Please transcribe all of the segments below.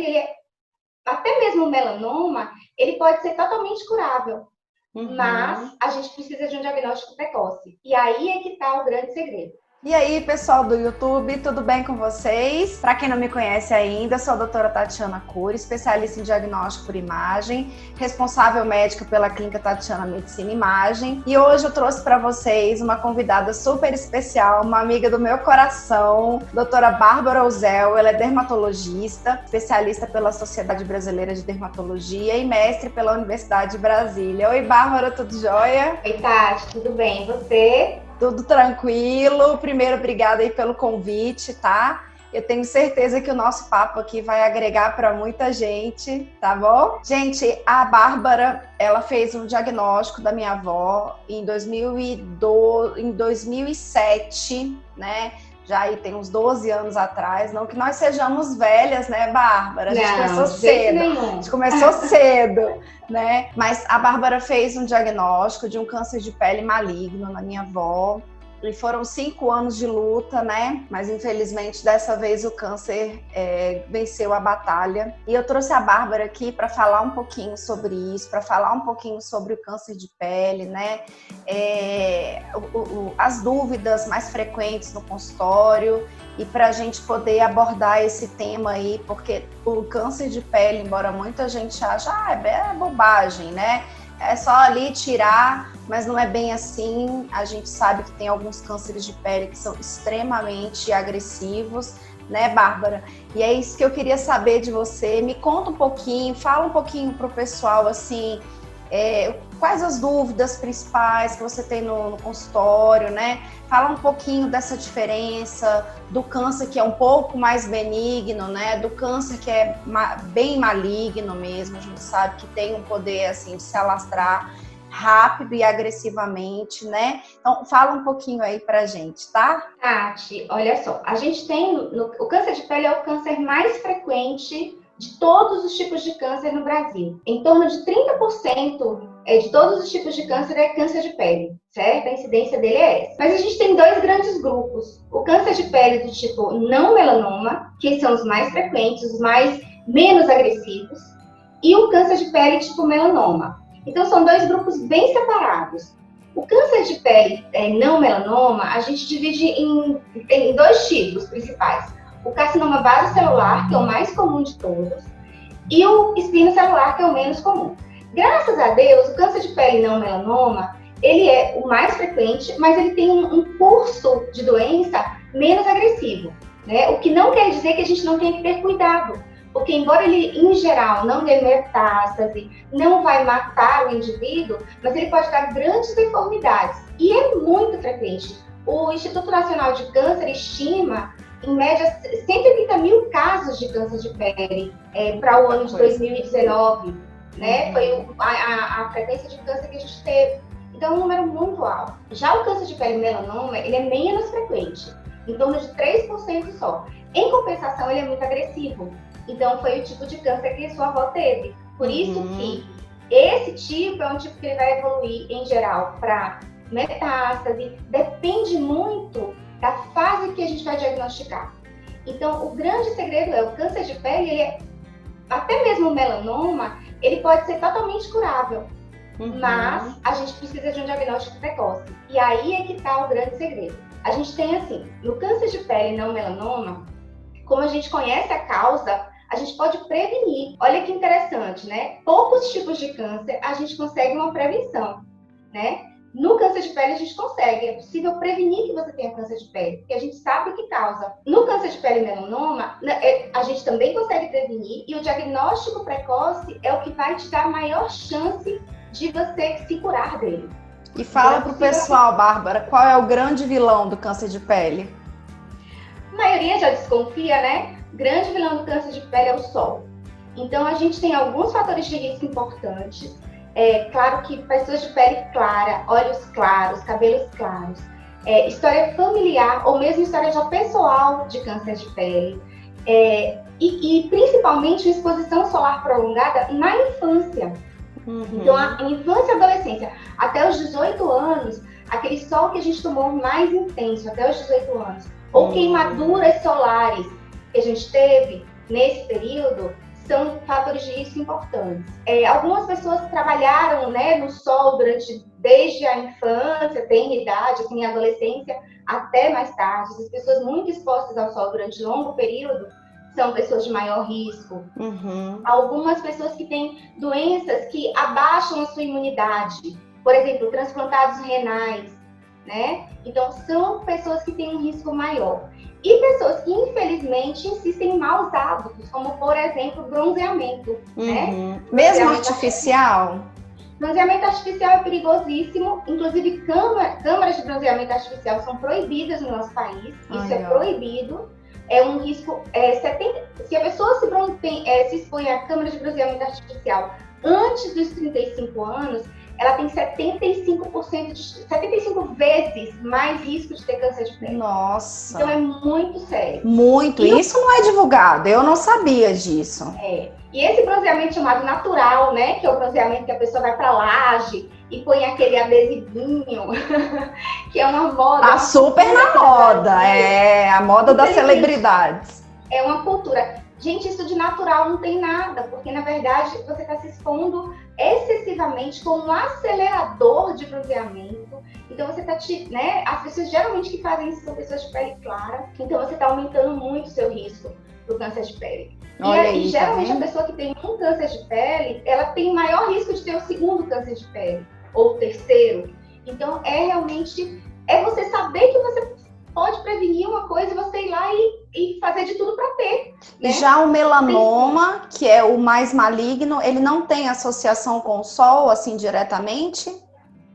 pele, até mesmo o melanoma, ele pode ser totalmente curável. Mas a gente precisa de um diagnóstico precoce. E aí é que está o grande segredo. E aí, pessoal do YouTube, tudo bem com vocês? Para quem não me conhece ainda, sou a doutora Tatiana Cury, especialista em diagnóstico por imagem, responsável médica pela Clínica Tatiana Medicina e Imagem. E hoje eu trouxe para vocês uma convidada super especial, uma amiga do meu coração, doutora Bárbara Uzel. Ela é dermatologista, especialista pela Sociedade Brasileira de Dermatologia e mestre pela Universidade de Brasília. Oi, Bárbara, tudo jóia? Oi, Tati, tudo bem? E você? Tudo tranquilo. Primeiro, obrigada aí pelo convite, tá? Eu tenho certeza que o nosso papo aqui vai agregar para muita gente, tá bom? Gente, a Bárbara, ela fez um diagnóstico da minha avó em 2007, né? Já aí tem uns 12 anos atrás, não que nós sejamos velhas, né, Bárbara? A gente começou cedo. A gente começou cedo, né? Mas a Bárbara fez um diagnóstico de um câncer de pele maligno na minha avó. E foram 5 anos de luta, né? Mas infelizmente dessa vez o câncer venceu a batalha. E eu trouxe a Bárbara aqui para falar um pouquinho sobre isso, para falar um pouquinho sobre o câncer de pele, né? As dúvidas mais frequentes no consultório e para a gente poder abordar esse tema aí, porque o câncer de pele, embora muita gente ache, é bobagem, né? É só ali tirar, mas não é bem assim. A gente sabe que tem alguns cânceres de pele que são extremamente agressivos, né, Bárbara? E é isso que eu queria saber de você. Me conta um pouquinho, fala um pouquinho para o pessoal, assim, quais as dúvidas principais que você tem no consultório, né? Fala um pouquinho dessa diferença do câncer que é um pouco mais benigno, né? Do câncer que é bem maligno mesmo. A gente sabe que tem um poder, assim, de se alastrar rápido e agressivamente, né? Então, fala um pouquinho aí pra gente, tá? Tati, olha só, a gente tem, o câncer de pele é o câncer mais frequente de todos os tipos de câncer no Brasil. Em torno de 30% de todos os tipos de câncer é câncer de pele, certo? A incidência dele é essa. Mas a gente tem dois grandes grupos. O câncer de pele do tipo não melanoma, que são os mais frequentes, os menos agressivos, e o câncer de pele tipo melanoma. Então, são dois grupos bem separados. O câncer de pele não melanoma, a gente divide em dois tipos principais. O carcinoma basocelular, que é o mais comum de todos, e o espinocelular, que é o menos comum. Graças a Deus, o câncer de pele não melanoma, ele é o mais frequente, mas ele tem um curso de doença menos agressivo, né? O que não quer dizer que a gente não tenha que ter cuidado, porque embora ele, em geral, não dê metástase, não vai matar o indivíduo, mas ele pode dar grandes deformidades, e é muito frequente. O Instituto Nacional de Câncer estima em média, 130 mil casos de câncer de pele para o ano de 2019, né? Foi a frequência de câncer que a gente teve. Então, é um número muito alto. Já o câncer de pele melanoma, ele é menos frequente, em torno de 3% só. Em compensação, ele é muito agressivo. Então, foi o tipo de câncer que sua avó teve. Por isso que esse tipo é um tipo que ele vai evoluir, em geral, para metástase. Depende muito da fase que a gente vai diagnosticar. Então, o grande segredo é o câncer de pele, até mesmo o melanoma, ele pode ser totalmente curável, mas a gente precisa de um diagnóstico precoce. E aí é que está o grande segredo. A gente tem assim, no câncer de pele não melanoma, como a gente conhece a causa, a gente pode prevenir. Olha que interessante, né? Poucos tipos de câncer a gente consegue uma prevenção, né? No câncer de pele a gente consegue, é possível prevenir que você tenha câncer de pele, porque a gente sabe o que causa. No câncer de pele melanoma, a gente também consegue prevenir, e o diagnóstico precoce é o que vai te dar a maior chance de você se curar dele. E fala pro pessoal, Bárbara, qual é o grande vilão do câncer de pele? A maioria já desconfia, né? O grande vilão do câncer de pele é o sol. Então a gente tem alguns fatores de risco importantes. Claro que pessoas de pele clara, olhos claros, cabelos claros, história familiar ou mesmo história já pessoal de câncer de pele, e principalmente exposição solar prolongada na infância. Então, a infância e adolescência, até os 18 anos, aquele sol que a gente tomou mais intenso, até os 18 anos, ou queimaduras solares que a gente teve nesse período, são fatores de risco importantes. Algumas pessoas trabalharam, né, no sol desde a infância, tem idade, tem adolescência, até mais tarde. As pessoas muito expostas ao sol durante longo período são pessoas de maior risco. Algumas pessoas que têm doenças que abaixam a sua imunidade, por exemplo, transplantados renais, né? Então, são pessoas que têm um risco maior. E pessoas que, infelizmente, insistem em maus hábitos, como, por exemplo, bronzeamento, né? Mesmo artificial? Bronzeamento artificial é perigosíssimo. Inclusive, câmaras de bronzeamento artificial são proibidas no nosso país. Isso é proibido. É um risco... se a pessoa se expõe a câmara de bronzeamento artificial antes dos 35 anos, ela tem 75 vezes mais risco de ter câncer de pele. Nossa! Então é muito sério. Muito. Isso não é divulgado. Eu não sabia disso. E esse bronzeamento chamado natural, né? Que é o bronzeamento que a pessoa vai pra laje e põe aquele adesivinho, que é uma moda. Tá super na moda. A moda das celebridades. É uma cultura. Gente, isso de natural não tem nada, porque na verdade você está se expondo excessivamente com um acelerador de bronzeamento. Então você está, né? As pessoas geralmente que fazem isso são pessoas de pele clara, então você está aumentando muito o seu risco do câncer de pele. E geralmente a pessoa que tem um câncer de pele, ela tem maior risco de ter o segundo câncer de pele, ou o terceiro. Então realmente você saber que você pode prevenir uma coisa e você ir lá e fazer de tudo para ter. Né? Já o melanoma, que é o mais maligno, ele não tem associação com o sol, assim, diretamente?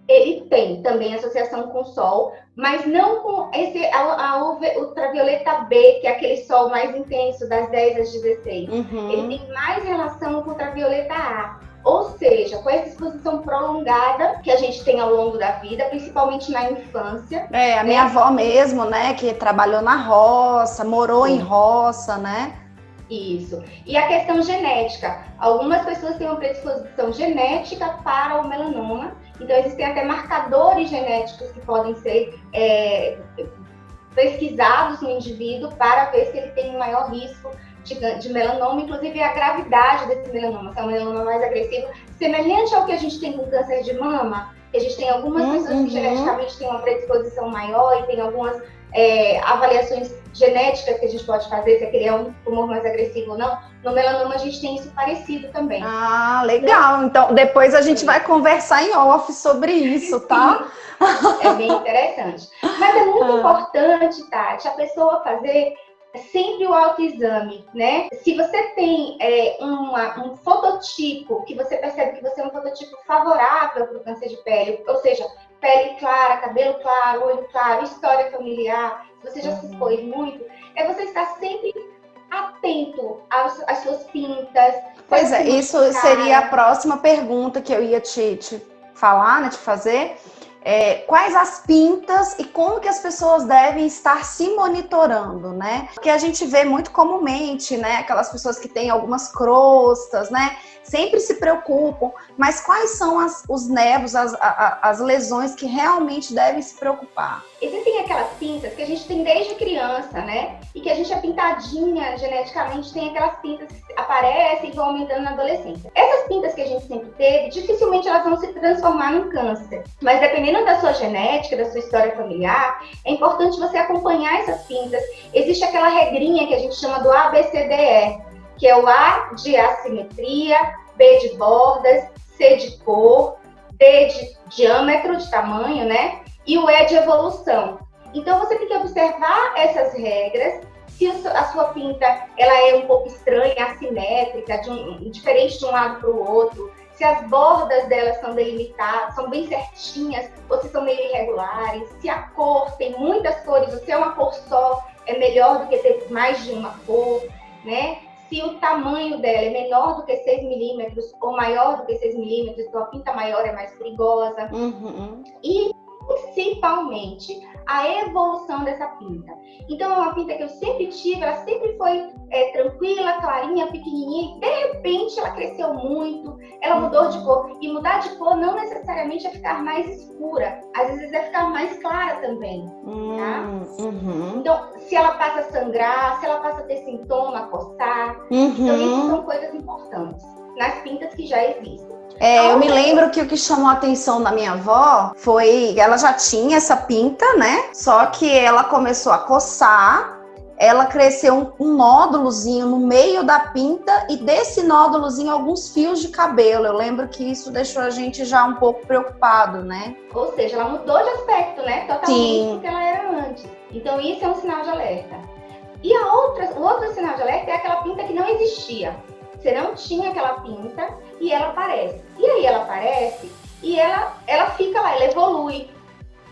Ele tem também associação com o sol, mas não com a ultravioleta B, que é aquele sol mais intenso, das 10 às 16. Ele tem mais relação com o ultravioleta A. Ou seja, com essa exposição prolongada que a gente tem ao longo da vida, principalmente na infância. A minha avó mesmo, né, que trabalhou na roça, morou em roça, né? Isso. E a questão genética. Algumas pessoas têm uma predisposição genética para o melanoma. Então, existem até marcadores genéticos que podem ser pesquisados no indivíduo para ver se ele tem um maior risco de melanoma, inclusive a gravidade desse melanoma, se é um melanoma mais agressivo, semelhante ao que a gente tem com câncer de mama, que a gente tem algumas pessoas que geneticamente têm uma predisposição maior e tem algumas avaliações genéticas que a gente pode fazer, se aquele é um tumor mais agressivo ou não. No melanoma a gente tem isso parecido também. Ah, legal. Então, depois a gente vai conversar em off sobre isso, tá? É bem interessante. Mas é muito importante, Tati, a pessoa fazer sempre o autoexame, né? Se você tem um fototipo, que você percebe que você é um fototipo favorável para o câncer de pele, ou seja, pele clara, cabelo claro, olho claro, história familiar, se você já se expôs muito, você estar sempre atento às suas pintas. Pois isso seria a próxima pergunta que eu ia te falar, né, te fazer. Quais as pintas e como que as pessoas devem estar se monitorando, né? Porque a gente vê muito comumente, né? Aquelas pessoas que têm algumas crostas, né? Sempre se preocupam, mas quais são os nervos, as lesões que realmente devem se preocupar? Existem aquelas pintas que a gente tem desde criança, né? E que a gente é pintadinha geneticamente, tem aquelas pintas que aparecem e vão aumentando na adolescência. Essas pintas que a gente sempre teve, dificilmente elas vão se transformar num câncer. Mas dependendo da sua genética, da sua história familiar, é importante você acompanhar essas pintas. Existe aquela regrinha que a gente chama do ABCDE, que é o A de assimetria, B de bordas, C de cor, D de diâmetro, de tamanho, né? E o E de evolução. Então, você tem que observar essas regras. Se a sua pinta ela é um pouco estranha, assimétrica, diferente de um lado para o outro, se as bordas delas são delimitadas, são bem certinhas, ou se são meio irregulares, se a cor tem muitas cores, ou se é uma cor só, é melhor do que ter mais de uma cor, né? Se o tamanho dela é menor do que 6 milímetros ou maior do que 6 milímetros, então a pinta maior é mais perigosa. E, principalmente, a evolução dessa pinta. Então, é uma pinta que eu sempre tive, ela sempre foi tranquila, clarinha, pequenininha, e de repente ela cresceu muito, ela mudou de cor. E mudar de cor não necessariamente é ficar mais escura, às vezes é ficar mais clara também, tá? Então, se ela passa a sangrar, se ela passa a ter sintoma, coçar, então isso são coisas importantes nas pintas que já existem. Eu me lembro que o que chamou a atenção da minha avó foi, ela já tinha essa pinta, né? Só que ela começou a coçar, ela cresceu um nódulozinho no meio da pinta e desse nódulozinho alguns fios de cabelo. Eu lembro que isso deixou a gente já um pouco preocupado, né? Ou seja, ela mudou de aspecto, né? Totalmente do que ela era antes. Então isso é um sinal de alerta. E o outro sinal de alerta é aquela pinta que não existia. Você não tinha aquela pinta e ela aparece. E aí ela aparece e ela fica lá, ela evolui.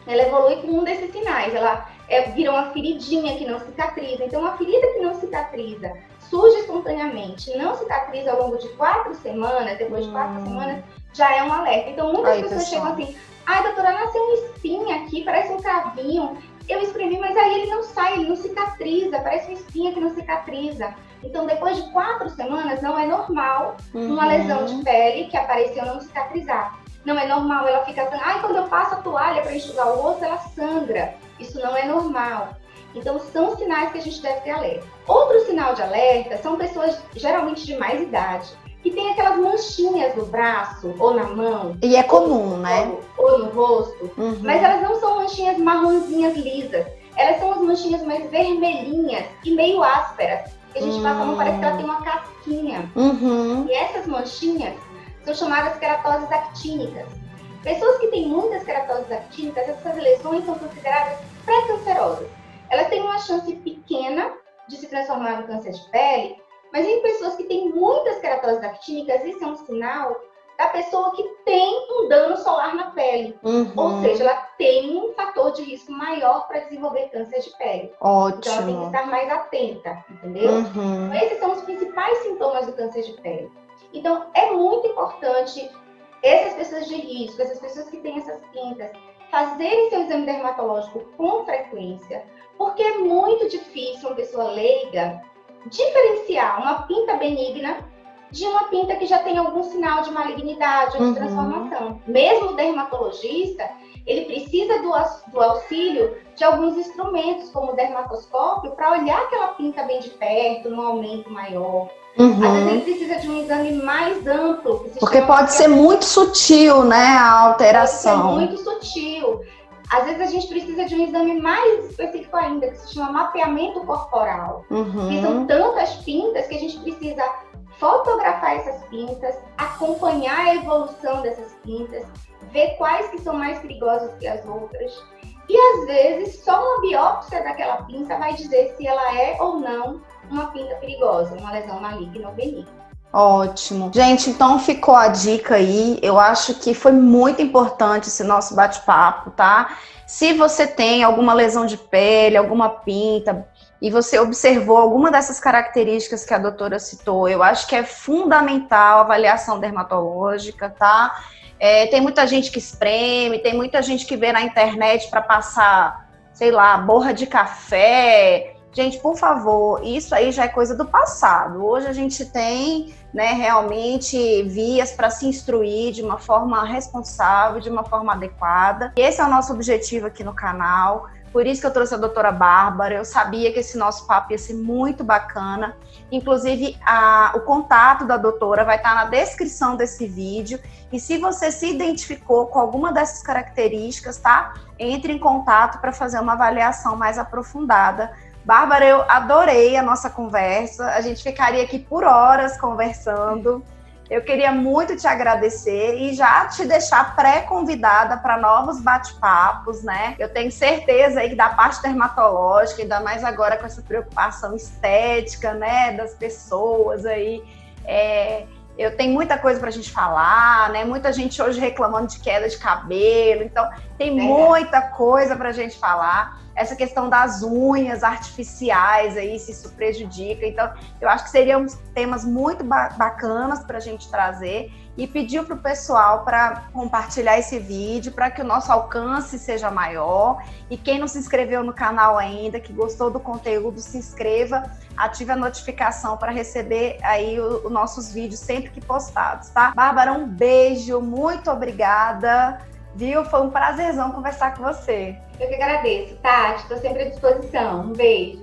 Ela evolui com um desses sinais. Ela vira uma feridinha que não cicatriza. Então, uma ferida que não cicatriza, surge espontaneamente, não cicatriza ao longo de 4 semanas, depois de 4 semanas, já é um alerta. Então, muitas pessoas chegam assim, ai, doutora, nasceu uma espinha aqui, parece um cravinho. Eu espremi, mas aí ele não sai, ele não cicatriza, parece uma espinha que não cicatriza. Então, depois de 4 semanas, não é normal uma lesão de pele que apareceu não cicatrizar. Não é normal, ela fica assim, ai, quando eu passo a toalha para enxugar o rosto, ela sangra. Isso não é normal. Então, são sinais que a gente deve ter alerta. Outro sinal de alerta são pessoas, geralmente de mais idade, que tem aquelas manchinhas no braço ou na mão. E é comum, né? Ou no rosto. Mas elas não são manchinhas marronzinhas lisas. Elas são as manchinhas mais vermelhinhas e meio ásperas. Que a gente passa a mão, parece que ela tem uma casquinha. E essas manchinhas são chamadas queratoses actínicas. Pessoas que têm muitas queratoses actínicas, essas lesões são consideradas pré-cancerosas. Elas têm uma chance pequena de se transformar no câncer de pele, mas em pessoas que têm muitas queratoses actínicas, isso é um sinal da pessoa que tem um dano solar na pele. Ou seja, ela tem um fator de risco maior para desenvolver câncer de pele. Ótimo. Então ela tem que estar mais atenta, entendeu? Então, esses são os principais sintomas do câncer de pele. Então, é muito importante essas pessoas de risco, essas pessoas que têm essas pintas, fazerem seu exame dermatológico com frequência, porque é muito difícil uma pessoa leiga diferenciar uma pinta benigna de uma pinta que já tem algum sinal de malignidade ou de transformação. Mesmo o dermatologista, ele precisa do auxílio de alguns instrumentos, como o dermatoscópio, para olhar aquela pinta bem de perto, num aumento maior. Às vezes ele precisa de um exame mais amplo. Porque pode ser muito sutil, né, a alteração. Pode ser muito sutil. Às vezes a gente precisa de um exame mais específico ainda, que se chama mapeamento corporal. Que são tantas pintas que a gente precisa fotografar essas pintas, acompanhar a evolução dessas pintas, ver quais que são mais perigosas que as outras. E às vezes só uma biópsia daquela pinta vai dizer se ela é ou não uma pinta perigosa, uma lesão maligna ou benigna. Ótimo. Gente, então ficou a dica aí. Eu acho que foi muito importante esse nosso bate-papo, tá? Se você tem alguma lesão de pele, alguma pinta, e você observou alguma dessas características que a doutora citou, eu acho que é fundamental a avaliação dermatológica, tá? Tem muita gente que espreme, tem muita gente que vê na internet para passar, sei lá, borra de café. Gente, por favor, isso aí já é coisa do passado. Hoje a gente tem, né, realmente vias para se instruir de uma forma responsável, de uma forma adequada. E esse é o nosso objetivo aqui no canal. Por isso que eu trouxe a doutora Bárbara. Eu sabia que esse nosso papo ia ser muito bacana. Inclusive, o contato da doutora vai estar na descrição desse vídeo. E se você se identificou com alguma dessas características, tá? Entre em contato para fazer uma avaliação mais aprofundada. Bárbara, eu adorei a nossa conversa. A gente ficaria aqui por horas conversando. Eu queria muito te agradecer e já te deixar pré-convidada para novos bate-papos, né? Eu tenho certeza aí que da parte dermatológica, ainda mais agora com essa preocupação estética, né, das pessoas aí, eu tenho muita coisa para a gente falar, né? Muita gente hoje reclamando de queda de cabelo, então tem muita coisa para a gente falar. Essa questão das unhas artificiais aí, se isso prejudica. Então, eu acho que seriam temas muito bacanas para a gente trazer e pedir para o pessoal para compartilhar esse vídeo para que o nosso alcance seja maior. E quem não se inscreveu no canal ainda, que gostou do conteúdo, se inscreva, ative a notificação para receber aí os nossos vídeos sempre que postados, tá? Bárbara, um beijo, muito obrigada. Viu? Foi um prazerzão conversar com você. Eu que agradeço, Tati. Estou sempre à disposição. Um beijo.